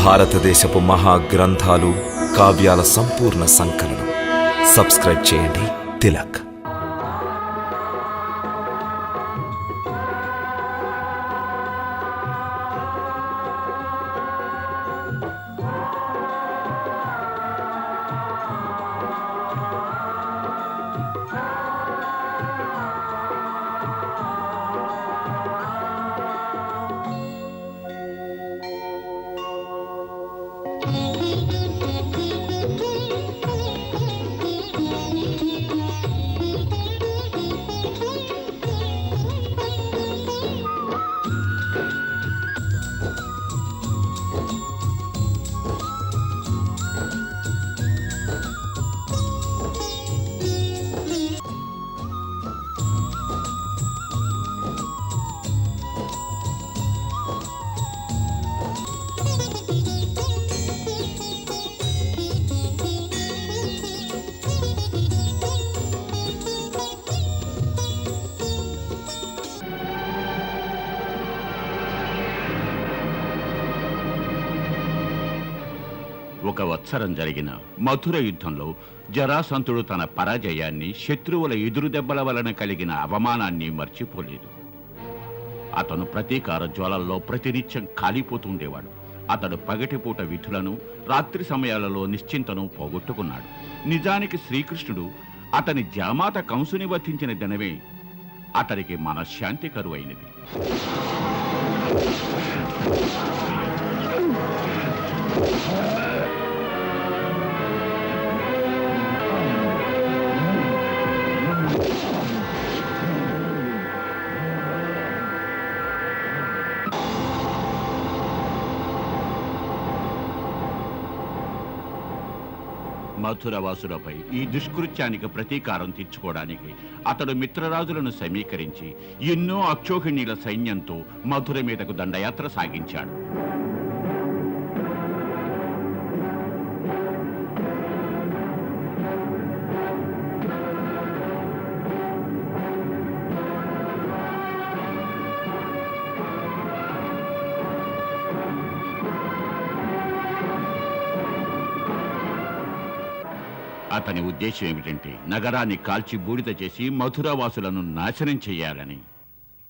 భారతదేశపు మహా గ్రంథాలు, కావ్యాల సంపూర్ణ సంకలనం. సబ్స్క్రైబ్ చేయండి తిలక్. ఒక వత్సరం జరిగిన మధుర యుద్ధంలో జరాసంతుడు తన పరాజయాన్ని, శత్రువుల ఎదురు దెబ్బల వలన కలిగిన అవమానాన్ని మర్చిపోలేదు. అతను ప్రతీకార జ్వాలల్లో ప్రతినిత్యం కాలిపోతుండేవాడు. అతడు పగటిపూట విధులను, రాత్రి సమయాలలో నిశ్చింతను పోగొట్టుకున్నాడు. నిజానికి శ్రీకృష్ణుడు అతని జామాత కంసుని వధించిన దినమే అతనికి మనశ్శాంతి కరువైనది. మధురవాసులపై ఈ దుష్కృత్యానికి ప్రతీకారం తీర్చుకోవడానికి అతడు మిత్రరాజులను సమీకరించి ఎన్నో అక్షోహిణీల సైన్యంతో మధుర మీదకు దండయాత్ర సాగించాడు. అతని ఉద్దేశం ఏమిటంటే నగరాన్ని కాల్చి బూడిద చేసి మధురవాసులను నాశనం చేయాలని.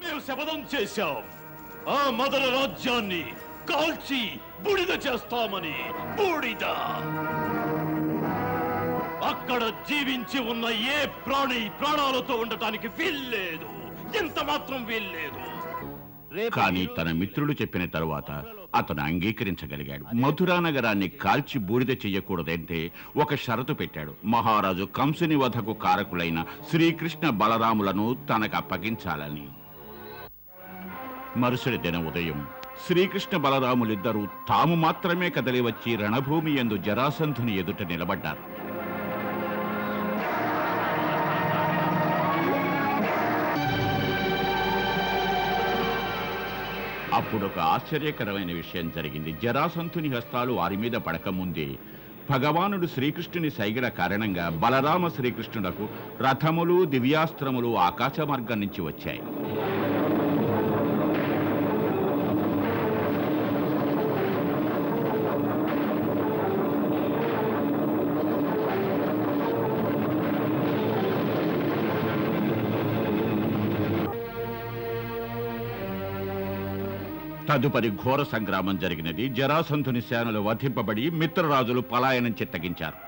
మేము శపథం చేశాం, ఆ మధుర రాజ్యాన్ని కాల్చి బూడిద చేస్తామని. బూడిద అక్కడ జీవించి ఉన్న ఏ ప్రాణి ప్రాణాలతో ఉండటానికి వీల్లేదు, ఎంత మాత్రం వీల్లేదు. కానీ తన మిత్రులు చెప్పిన తరువాత అతను అంగీకరించగలిగాడు. మధురా నగరాన్ని కాల్చి బూడిద చెయ్యకూడదంటే ఒక షరతు పెట్టాడు. మహారాజు కంసుని వధకు కారకులైన శ్రీకృష్ణ బలరాములను తనకు అప్పగించాలని. మరుసటి దిన ఉదయం శ్రీకృష్ణ బలరాములిద్దరూ తాము మాత్రమే కదలి వచ్చి రణభూమి యందు జరాసంధుని ఎదుట నిలబడ్డారు. అప్పుడు ఒక ఆశ్చర్యకరమైన విషయం జరిగింది. జరాసంధుని హస్తాలు వారి మీద పడకముందే భగవానుడు శ్రీకృష్ణుని సైగల కారణంగా బలరామ శ్రీకృష్ణులకు రథములు, దివ్యాస్త్రములు ఆకాశ మార్గం నుంచి వచ్చాయి. తదుపరి ఘోర సంగ్రామం జరిగినది. జరాసంధుని సేనలు వధింపబడి మిత్రరాజులు పలాయనం చిత్తగించారు.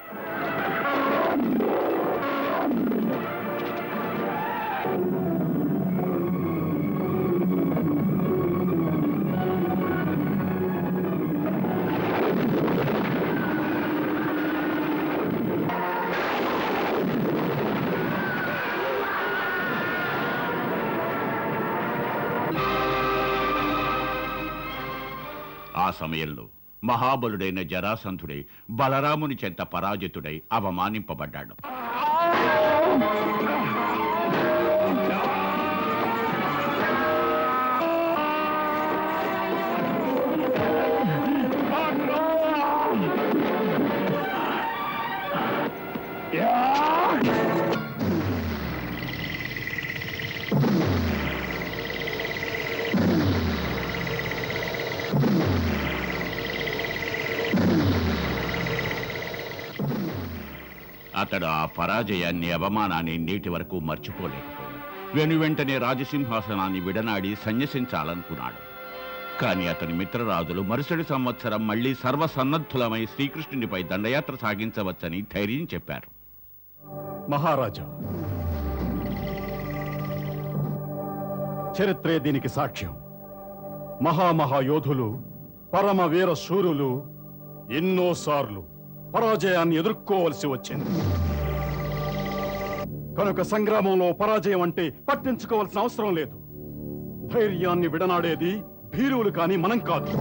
ఆ సమయంలో మహాబలుడైన జరాసంధుడై బలరాముని చెంత పరాజితుడై అవమానింపబడ్డాడు. అతడు ఆ పరాజయాన్ని అవమానాన్ని నేటి వరకు మర్చిపోలేకపోయాడు. వెంటనే రాజసింహాసనాన్ని విడనాడి సన్యసించాలనుకున్నాడు. కానీ అతని మిత్రరాజులు మరుసటి సంవత్సరం మళ్లీ సర్వసన్నద్ధులమై శ్రీకృష్ణునిపై దండయాత్ర సాగించవచ్చని ధైర్యం చెప్పారు. మహారాజా, చరిత్రే దీనికి సాక్ష్యం. మహామహాయోధులు, పరమ వీర శూరులు ఎన్నోసార్లు పరాజయాన్ని ఎదుర్కోవలసి వచ్చింది. కనుక సంగ్రామంలో పరాజయం అంటే పట్టించుకోవాల్సిన అవసరం లేదు. ధైర్యాన్ని విడనాడేది భీరువులు కాని మనం కాదు.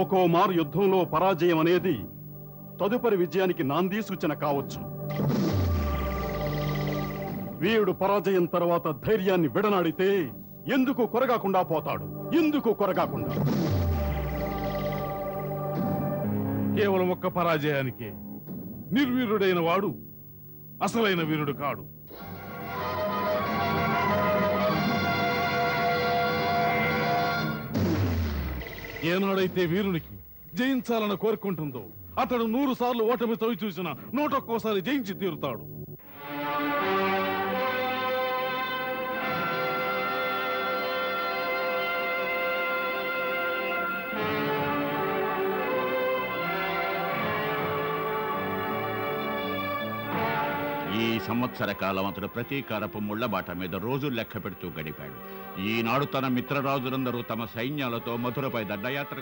ఒక్కో మారు యుద్ధంలో పరాజయం అనేది తదుపరి విజయానికి నాంది సూచన కావచ్చు. వీరుడు పరాజయం తర్వాత ధైర్యాన్ని విడనాడితే ఎందుకు కొరగాకుండా పోతాడు. ఎందుకు కొరగాకుండా? కేవలం ఒక్క పరాజయానికి నిర్వీరుడైన వాడు అసలైన వీరుడు కాడు. ఏనాడైతే వీరునికి జయించాలని కోరుకుంటుందో అతడు 100 సార్లు ఓటమి చవి చూసిన 101 జయించి తీరుతాడు. ఈ సంవత్సర కాలం అతడు ప్రతీకారపు ముళ్లబాట మీద రోజులు లెక్క పెడుతూ గడిపాడు. ఈనాడు తన మిత్రరాజులందరూ తమ సైన్యాలతో మధురపై దండయాత్ర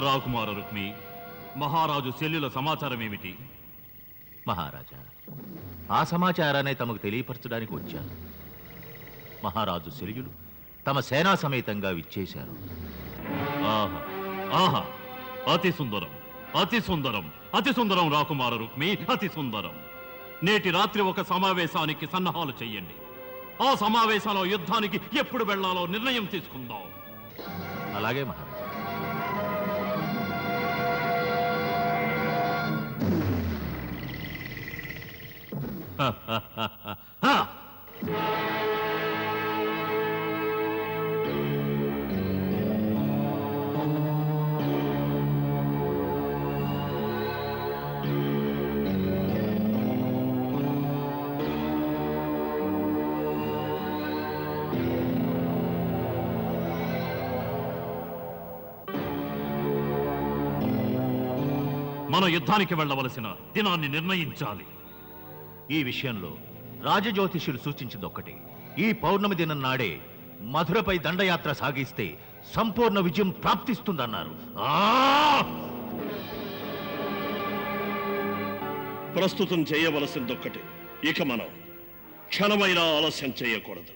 రాకుమార రుక్మి, మహారాజు శల్యుల సమాచారం ఏమిటి? మహారాజా, ఆ సమాచారాన్ని తమకు తెలియపరచడానికి వచ్చాను. మహారాజు శల్యులు తమ సేనా సమేతంగా విచ్చేశారు. ఆహా ఆహా, అతి సుందరం, అతి సుందరం, అతి సుందరం రాకుమార రుక్మి, అతి సుందరం. నేటి రాత్రి ఒక సమావేశానికి సన్నాహాలు చెయ్యండి. ఆ సమావేశంలో యుద్ధానికి ఎప్పుడు వెళ్లాలో నిర్ణయం తీసుకుందాం. అలాగే మహారాజా. మన యుద్ధానికి వెళ్ళవలసిన దినాన్ని నిర్ణయించాలి. ఈ విషయంలో రాజజ్యోతిష్యులు సూచించింది ఒక్కటే. ఈ పౌర్ణమి దినం నాడే మధురపై దండయాత్ర సాగిస్తే సంపూర్ణ విజయం ప్రాప్తిస్తుందన్నారు. ప్రస్తుతం చేయవలసిందొక్కటే. ఇక మనం క్షణమైనా ఆలస్యం చేయకూడదు.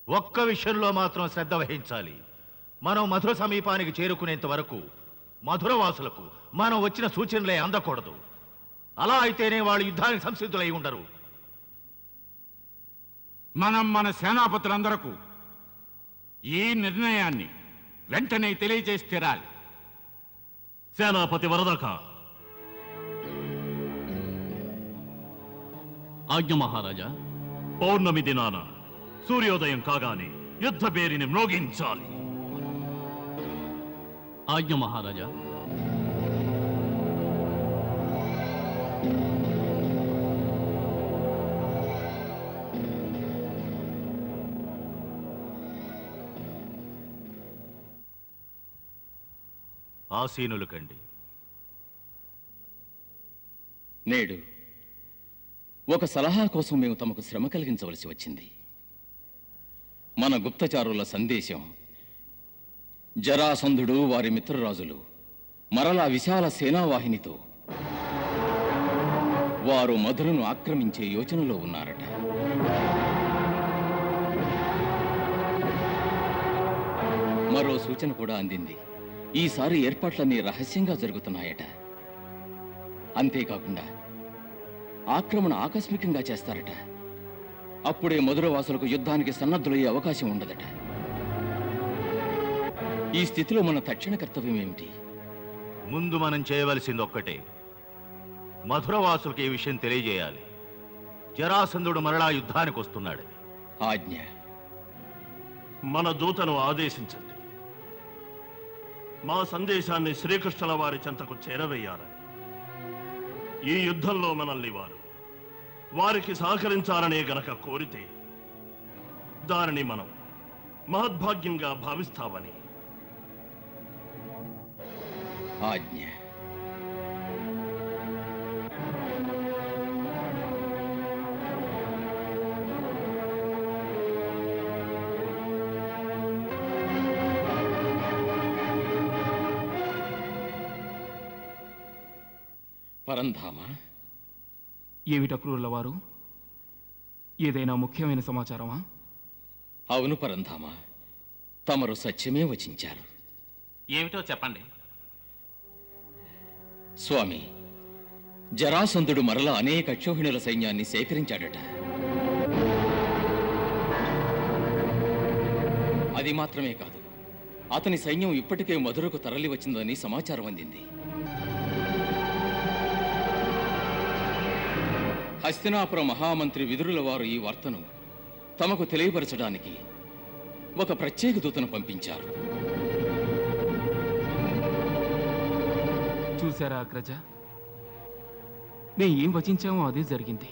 ఒక్క విషయంలో మాత్రం శ్రద్ధ వహించాలి. మనం మధుర సమీపానికి చేరుకునేంత వరకు మధురవాసులకు మనం వచ్చిన సూచనలే అందకూడదు. అలా అయితేనే వాళ్ళు యుద్ధానికి సంసిద్ధులై ఉండరు. మనం మన సేనాపతులందరకు ఈ నిర్ణయాన్ని వెంటనే తెలియజేసి తీరాలి. సేనాపతి వరదక. ఆజ్ఞ మహారాజా. పౌర్ణమి దినాన సూర్యోదయం కాగానే యుద్ధ బేరిని మ్రోగించాలి. ఆజ్ఞ మహారాజా. ఆసీనులు కండి. నేడు ఒక సలహా కోసం మేము తమకు శ్రమ కలిగించవలసి వచ్చింది. మన గుప్తచారుల సందేశం జరాసంధుడు వారి మిత్రరాజులు మరలా విశాల సేనావాహినితో వారు మధురను ఆక్రమించే యోచనలో ఉన్నారట. మరో సూచన కూడా అందింది. ఈసారి ఏర్పాట్లన్నీ రహస్యంగా జరుగుతున్నాయట. అంతేకాకుండా ఆక్రమణ ఆకస్మికంగా చేస్తారట. అప్పుడే మధురవాసులకు యుద్ధానికి సన్నద్ధులయ్యే అవకాశం ఉండదట. ఈ స్థితిలో మన తక్షణ కర్తవ్యం ఏమిటి? ముందు మనం చేయవలసింది ఒక్కటే, మధురవాసులకు ఈ విషయం తెలియజేయాలి. జరాసంధుడు మరలా యుద్ధానికి వస్తున్నాడని. ఆజ్ఞ. మన దూతను ఆదేశించండి. మా సందేశాన్ని శ్రీకృష్ణుల వారి చెంతకు చేరవేయాలని. ఈ యుద్ధంలో మనల్ని వారికి సహకరించాలనే గనక కోరితే దానిని మనం మహద్భాగ్యంగా భావిస్తామని. ఆజ్ఞ. పరంధామ. ఏమిట క్రూరుల వారు? ఏదైనా ముఖ్యమైన సమాచారమా? అవును పరంధామ, తమరు సత్యమే వచించారు. ఏమిటో చెప్పండి. స్వామి, జరాసంధుడు మరలా అనేక అక్షోహిణుల సైన్యాన్ని సేకరించాడట. అది మాత్రమే కాదు, అతని సైన్యం ఇప్పటికే మధురకు తరలి వచ్చిందని సమాచారం అందింది. హస్తినాపుర మహామంత్రి విదురుల వారు ఈ వార్తను తమకు తెలియపరచడానికి ఒక ప్రత్యేక దూతను పంపించారు. చూశారా అగ్రజ? మేము ఏం వచించామో అదే జరిగింది.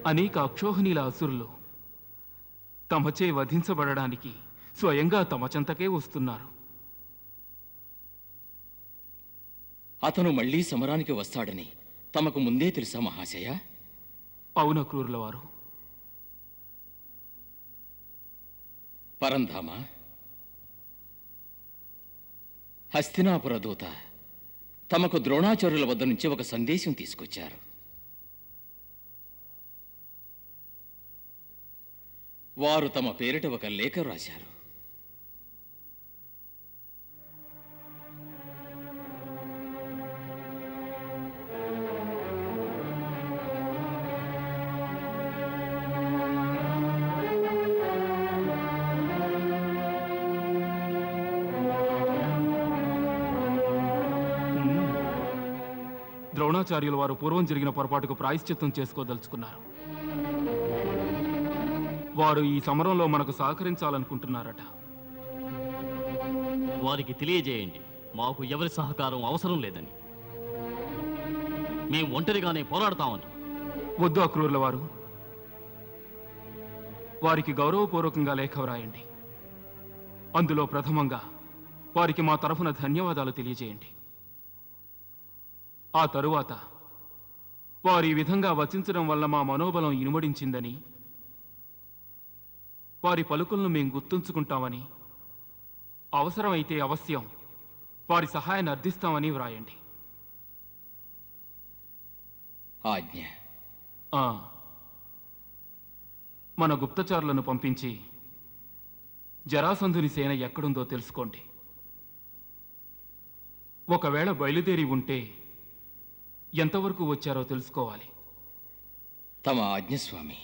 అనేక అక్షోహిణీల అసురులు తమచే వధించబడడానికి స్వయంగా తమ చెంతకే వస్తున్నారు. అతను మళ్లీ సమరానికి వస్తాడని తమకు ముందే తెలుసా మహాశయ? అవున క్రూరుల వారు. పరంధామ, హస్తినాపుర దూత తమకు ద్రోణాచార్యుల వద్ద నుంచి ఒక సందేశం తీసుకొచ్చారు. వారు తమ పేరిట ఒక లేఖ రాశారు. ద్రోణాచార్యుల వారు పూర్వం జరిగిన పొరపాటుకు ప్రాయశ్చిత్తం చేసుకోదలుచుకున్నారు. వారు ఈ సమరంలో మనకు సహకరించాలనుకుంటున్నారట. వారికి తెలియజేయండి, మాకు ఎవరి సహకారం అవసరం లేదని. మేము ఒంటరిగానే పోరాడతామని. వద్దు అక్రూరుల వారు. వారికి గౌరవపూర్వకంగా లేఖ వ్రాయండి. అందులో ప్రథమంగా వారికి మా తరఫున ధన్యవాదాలు తెలియజేయండి. ఆ తరువాత వారు ఈ విధంగా వచించడం వల్ల మా మనోబలం ఇనుమడించిందని, వారి పలుకులను మేము గుర్తుంచుకుంటామని, అవసరమైతే అవశ్యం వారి సహాయాన్ని అర్థిస్తామని వ్రాయండి. ఆజ్ఞ. మన గుప్తచారులను పంపించి జరాసంధుని సేన ఎక్కడుందో తెలుసుకోండి. ఒకవేళ బయలుదేరి ఉంటే ఎంతవరకు వచ్చారో తెలుసుకోవాలి. తమ ఆజ్ఞ స్వామి.